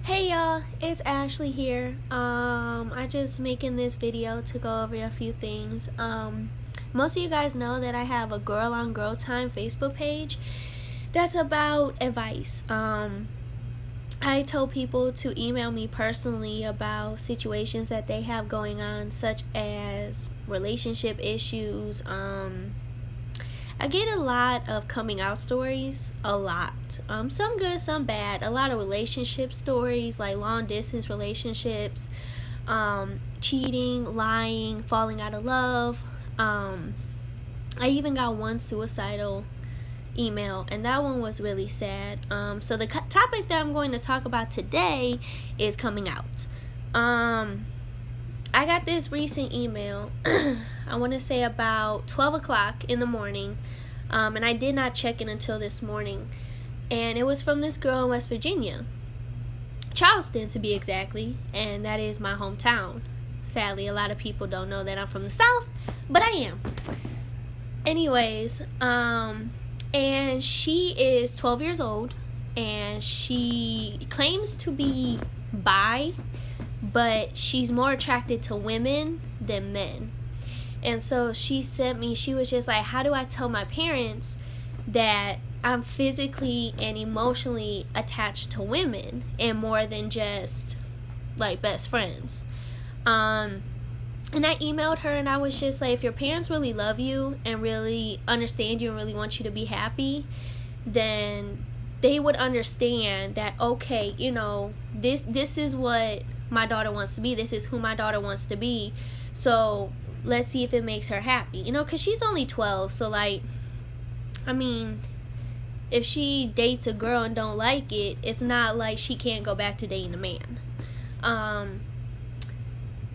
Hey y'all, it's Ashley here. I just making this video to go over a few things. Most of you guys know that I have a Girl on Girl Time Facebook page that's about advice. I told people to email me personally about situations that they have going on, such as relationship issues. I get a lot of coming out stories, a lot. Some good, some bad. A lot of relationship stories, like long distance relationships, cheating, lying, falling out of love. I even got one suicidal email, and that one was really sad. So the topic that I'm going to talk about today is coming out. I got this recent email, I want to say about 12 o'clock in the morning, and I did not check it until this morning. And it was from this girl in West Virginia, Charleston to be exactly, and that is my hometown. Sadly, a lot of people don't know that I'm from the South, but I am. Anyways, and she is 12 years old, and she claims to be bi, but she's more attracted to women than men. And so she was just like, how do I tell my parents that I'm physically and emotionally attached to women and more than just like best friends? And I emailed her, and I was just like, if your parents really love you and really understand you and really want you to be happy, then they would understand that, okay, this is what my daughter wants to be. This is who my daughter wants to be. So let's see if it makes her happy. Because she's only 12. So, if she dates a girl and don't like it, it's not like she can't go back to dating a man.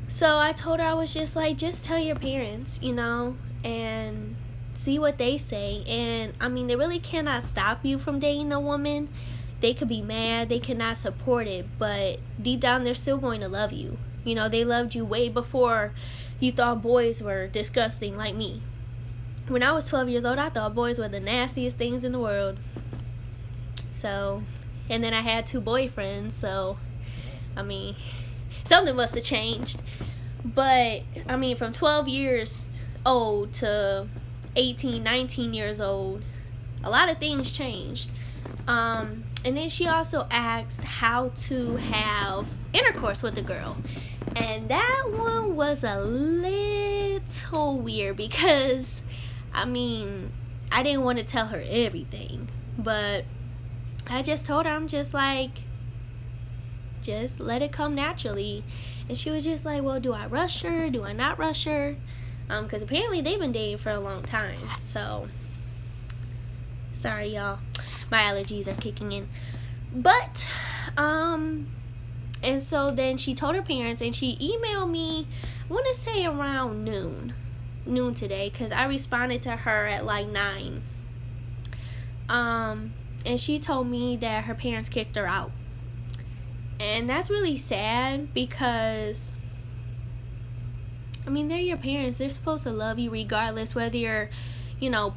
So I told her, I was just like, just tell your parents, and see what they say. And, they really cannot stop you from dating a woman. They could be mad, they cannot support it, but deep down they're still going to love you. They loved you way before you thought boys were disgusting like me. When I was 12 years old, I thought boys were the nastiest things in the world. So, and then I had 2 boyfriends, so, something must have changed. But, from 12 years old to 18, 19 years old, a lot of things changed. And then she also asked how to have intercourse with the girl. And that one was a little weird because, I didn't want to tell her everything. But I just told her, I'm just like, just let it come naturally. And she was just like, well, do I rush her? Do I not rush her? Because apparently they've been dating for a long time. So, sorry, y'all. My allergies are kicking in. But, and so then she told her parents, and she emailed me, I want to say around noon today, because I responded to her at like 9. And she told me that her parents kicked her out. And that's really sad because, they're your parents. They're supposed to love you regardless whether you're,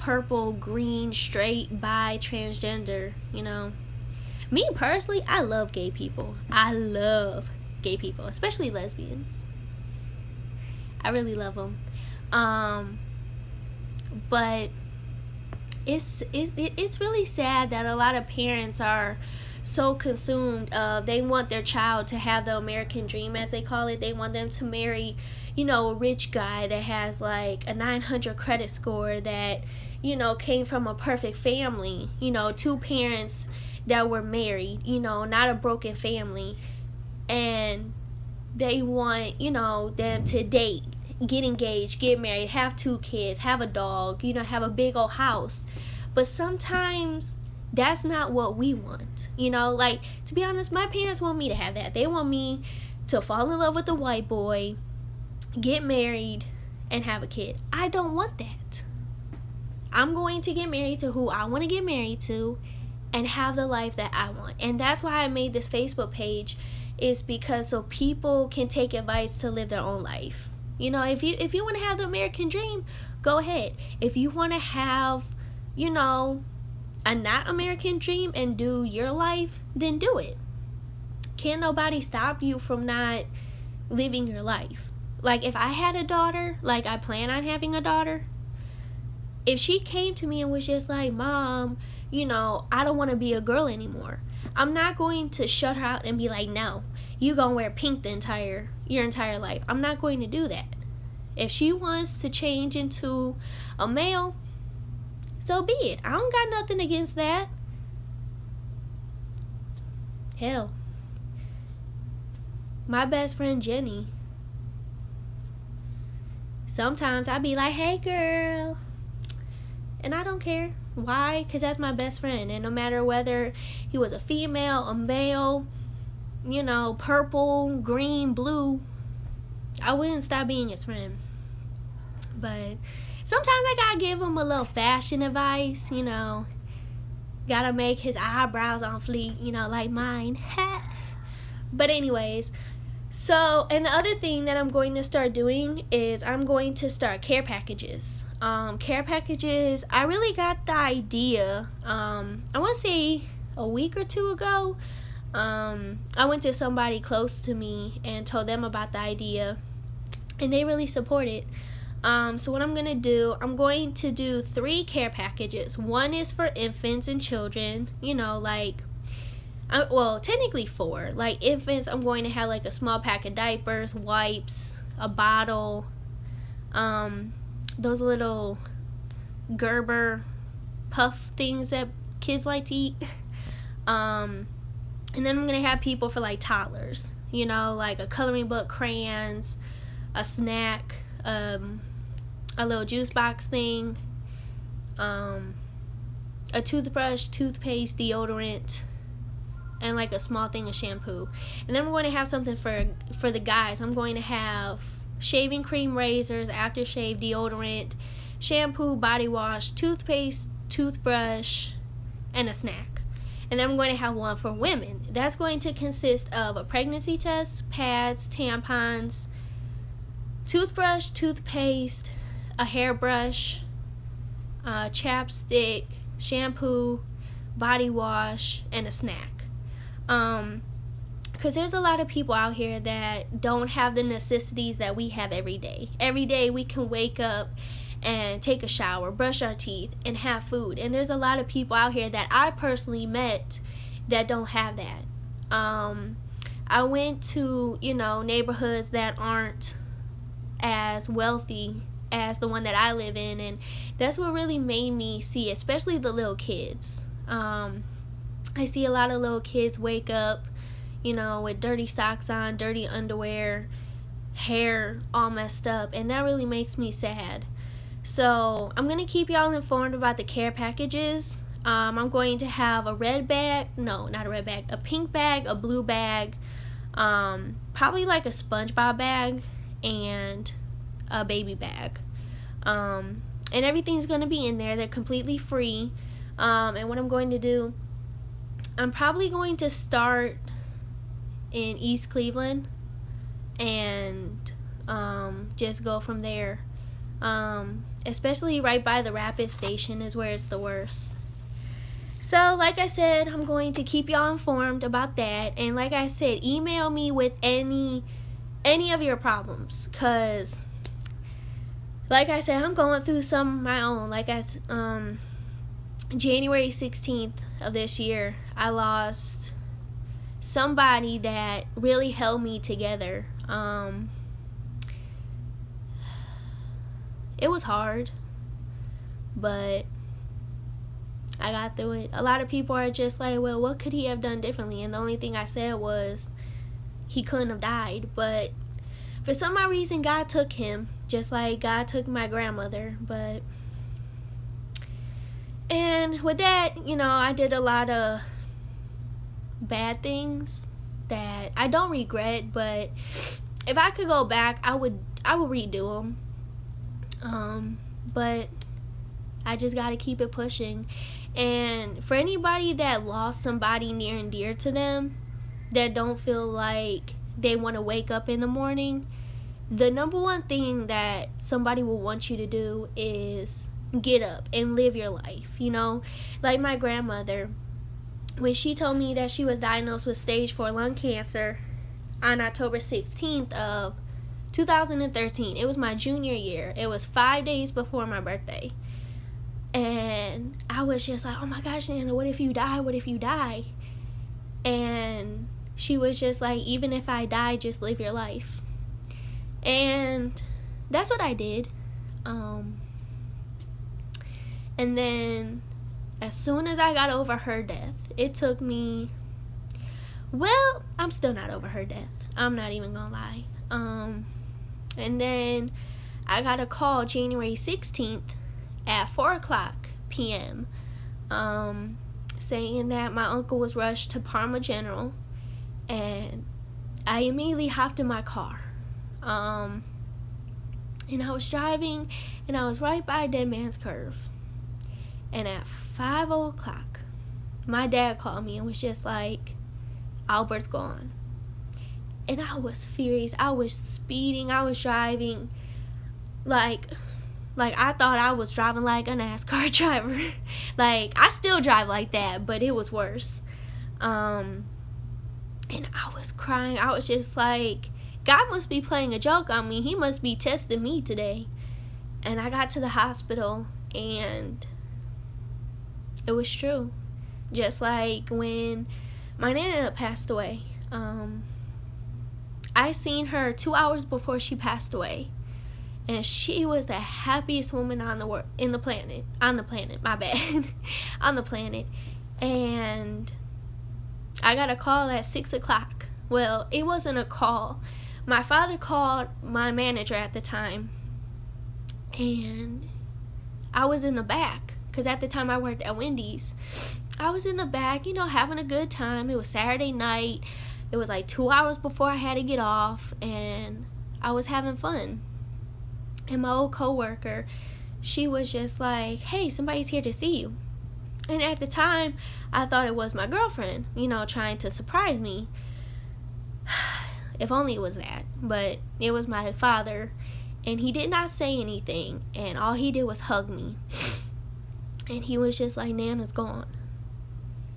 purple, green, straight, bi, transgender, Me personally, I love gay people. I love gay people, especially lesbians. I really love them. But it's really sad that a lot of parents are so consumed they want their child to have the American dream, as they call it. They want them to marry, a rich guy that has like a 900 credit score, that, came from a perfect family, 2 parents that were married, not a broken family. And they want, them to date, get engaged, get married, have 2 kids, have a dog, have a big old house. But sometimes that's not what we want. To be honest, my parents want me to have that. They want me to fall in love with a white boy, get married, and have a kid. I don't want that. I'm going to get married to who I want to get married to and have the life that I want. And that's why I made this Facebook page, is because so people can take advice to live their own life. If you want to have the American dream, go ahead. If you want to have, a not American dream and do your life, then do it. Can't nobody stop you from not living your life. Like, if I had a daughter, like I plan on having a daughter, if she came to me and was just like, Mom, I don't want to be a girl anymore, I'm not going to shut her out and be like, no, you gonna wear pink your entire life. I'm not going to do that. If she wants to change into a male, so be it. I don't got nothing against that. Hell, my best friend Jenny, sometimes I be like, hey girl, and I don't care. Why? Because that's my best friend, and no matter whether he was a female, a male, purple, green, blue, I wouldn't stop being his friend. But sometimes I gotta give him a little fashion advice, gotta make his eyebrows on fleek, like mine. But anyways, so, and the other thing that I'm going to start doing is I'm going to start care packages. Care packages, I really got the idea, I want to say a week or two ago. I went to somebody close to me and told them about the idea, and they really support it. So what I'm going to do 3 care packages. One is for infants and children, technically 4. Like infants, I'm going to have like a small pack of diapers, wipes, a bottle, those little Gerber puff things that kids like to eat. And then I'm going to have people for like toddlers, like a coloring book, crayons, a snack, a little juice box thing, a toothbrush, toothpaste, deodorant, and like a small thing of shampoo. And then we're going to have something for the guys. I'm going to have shaving cream, razors, aftershave, deodorant, shampoo, body wash, toothpaste, toothbrush, and a snack. And then I'm going to have one for women. That's going to consist of a pregnancy test, pads, tampons, toothbrush, toothpaste, a hairbrush, chapstick, shampoo, body wash, and a snack. Because there's a lot of people out here that don't have the necessities that we have every day. Every day we can wake up and take a shower, brush our teeth, and have food. And there's a lot of people out here that I personally met that don't have that. I went to, neighborhoods that aren't as wealthy as the one that I live in, and that's what really made me see, especially the little kids. I see a lot of little kids wake up, with dirty socks on, dirty underwear, hair all messed up, and that really makes me sad. So I'm going to keep y'all informed about the care packages. I'm going to have a red bag, no, not a red bag, a pink bag, a blue bag, probably like a SpongeBob bag, and a baby bag. And everything's going to be in there. They're completely free. And what I'm going to do, I'm probably going to start in East Cleveland and just go from there. Especially right by the Rapid Station is where it's the worst. So like I said, I'm going to keep y'all informed about that. And like I said, email me with any of your problems, because like I said, I'm going through some of my own. Like January 16th of this year, I lost somebody that really held me together. It was hard, but I got through it. A lot of people are just like, well, what could he have done differently? And the only thing I said was he couldn't have died. But for some odd reason, God took him, just like God took my grandmother. And with that, I did a lot of bad things that I don't regret, but if I could go back, I would redo them. But I just got to keep it pushing. And for anybody that lost somebody near and dear to them, that don't feel like they want to wake up in the morning, the number one thing that somebody will want you to do is get up and live your life. Like my grandmother, when she told me that she was diagnosed with stage 4 lung cancer on October 16th of 2013. It was my junior year. It was 5 days before my birthday. And I was just like, oh my gosh, Nana, what if you die? What if you die? And she was just like, even if I die, just live your life. And that's what I did. And then as soon as I got over her death, it took me, well, I'm still not over her death. I'm not even gonna lie. And then I got a call January 16th at 4 o'clock p.m. Saying that my uncle was rushed to Parma General, and I immediately hopped in my car. And I was driving, and I was right by Dead Man's Curve. And at 5 o'clock, my dad called me and was just like, Albert's gone. And I was furious. I was speeding. I was driving like I thought I was driving like a NASCAR driver. Like, I still drive like that, but it was worse. And I was crying. I was just like, God must be playing a joke on me. He must be testing me today. And I got to the hospital, and it was true. Just like when my Nana passed away. I seen her 2 hours before she passed away, and she was the happiest woman on the planet. And I got a call at 6 o'clock. Well, it wasn't a call. My father called my manager at the time, and I was in the back, because at the time I worked at Wendy's. I was in the back, having a good time. It was Saturday night. It was like 2 hours before I had to get off, and I was having fun. And my old coworker, she was just like, hey, somebody's here to see you. And at the time, I thought it was my girlfriend, trying to surprise me. If only it was that. But it was my father, and he did not say anything, and all he did was hug me. And he was just like, Nana's gone.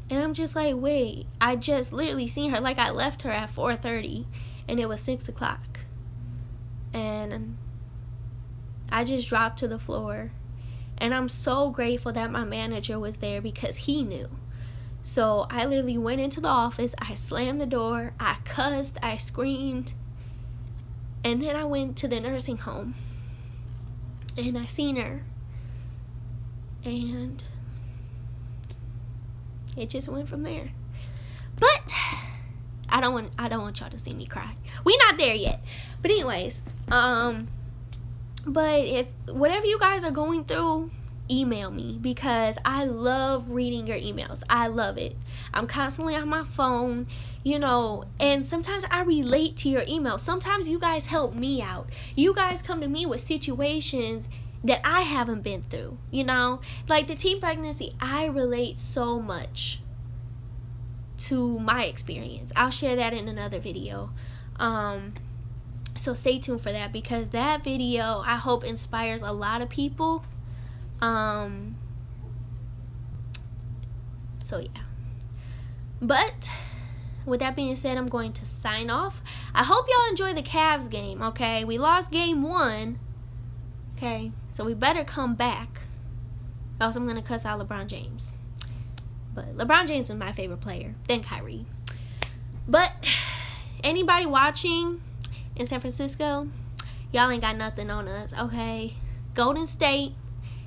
And I'm just like, wait, I just literally seen her. Like, I left her at 4:30, and it was 6 o'clock. And I just dropped to the floor. And I'm so grateful that my manager was there, because he knew. So I literally went into the office. I slammed the door. I cussed. I screamed. And then I went to the nursing home, and I seen her. And it just went from there. But I don't want y'all to see me cry. We not there yet. But anyways, but if whatever you guys are going through, email me, because I love reading your emails. I love it. I'm constantly on my phone, and sometimes I relate to your emails. Sometimes you guys help me out. You guys come to me with situations that I haven't been through, like the teen pregnancy. I relate so much to my experience. I'll share that in another video. So stay tuned for that, because that video, I hope, inspires a lot of people. So yeah. But with that being said, I'm going to sign off. I hope y'all enjoy the Cavs game, okay? We lost game 1. Okay, so we better come back, or else I'm going to cuss out LeBron James. But LeBron James is my favorite player, then Kyrie. But anybody watching in San Francisco, y'all ain't got nothing on us, okay? Golden State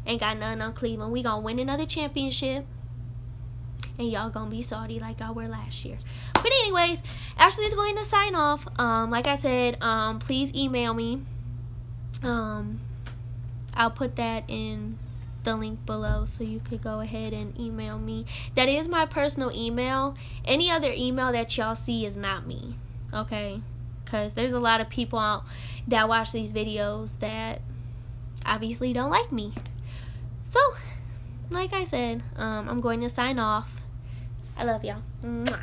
ain't got nothing on Cleveland. We gonna win another championship, and y'all gonna be salty like y'all were last year. But anyways, Ashley's going to sign off. Like I said, please email me. I'll put that in the link below, so you could go ahead and email me. That is my personal email. Any other email that y'all see is not me, okay? Because there's a lot of people out that watch these videos that obviously don't like me. So, like I said, I'm going to sign off. I love y'all. Mwah.